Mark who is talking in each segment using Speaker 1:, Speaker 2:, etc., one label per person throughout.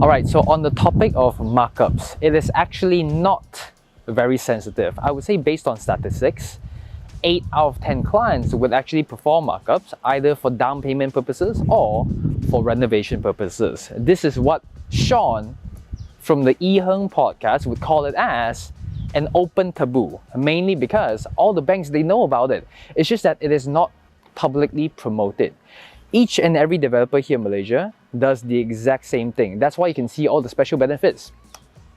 Speaker 1: Alright, so on the topic of markups, it is actually not very sensitive. I would say based on statistics, 8 out of 10 clients would actually perform markups either for down payment purposes or for renovation purposes. This is what Sean from the Heng podcast would call it as an open taboo, mainly because all the banks, they know about it. It's just that it is not publicly promoted. Each and every developer here in Malaysia does the exact same thing. That's why you can see all the special benefits.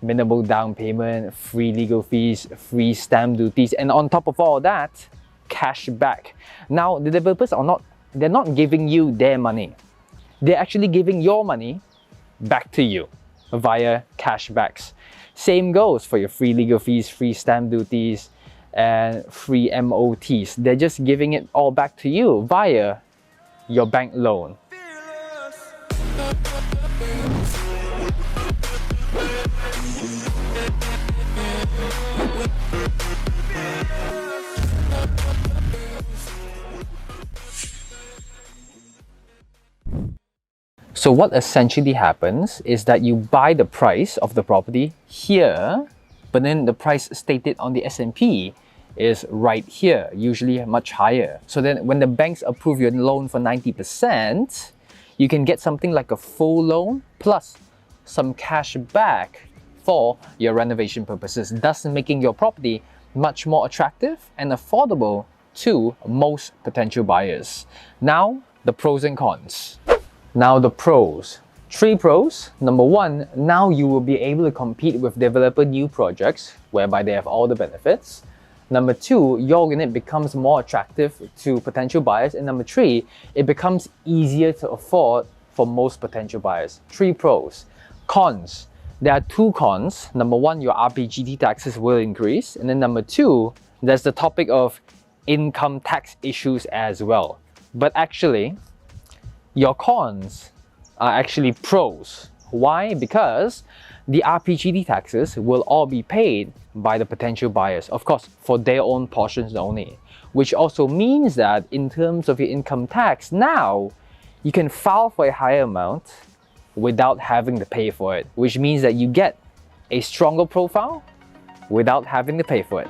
Speaker 1: Minimal down payment, free legal fees, free stamp duties, and on top of all that, cash back. Now, the developers they're not giving you their money. They're actually giving your money back to you via cashbacks. Same goes for your free legal fees, free stamp duties, and free MOTs. They're just giving it all back to you via your bank loan. So what essentially happens is that you buy the price of the property here, but then the price stated on the S&P is right here, usually much higher. So then when the banks approve your loan for 90%, you can get something like a full loan plus some cash back for your renovation purposes, thus making your property much more attractive and affordable to most potential buyers. Now, the pros and cons. Now the pros. 3 pros. Number 1, now you will be able to compete with developer new projects whereby they have all the benefits. Number 2, your unit becomes more attractive to potential buyers. And number 3, it becomes easier to afford for most potential buyers. 3 pros. Cons. There are 2 cons. Number 1, your RPGT taxes will increase. And then number 2, there's the topic of income tax issues as well. But actually, your cons are actually pros. Why? Because the RPGT taxes will all be paid by the potential buyers, of course, for their own portions only. Which also means that in terms of your income tax, now you can file for a higher amount without having to pay for it, which means that you get a stronger profile without having to pay for it.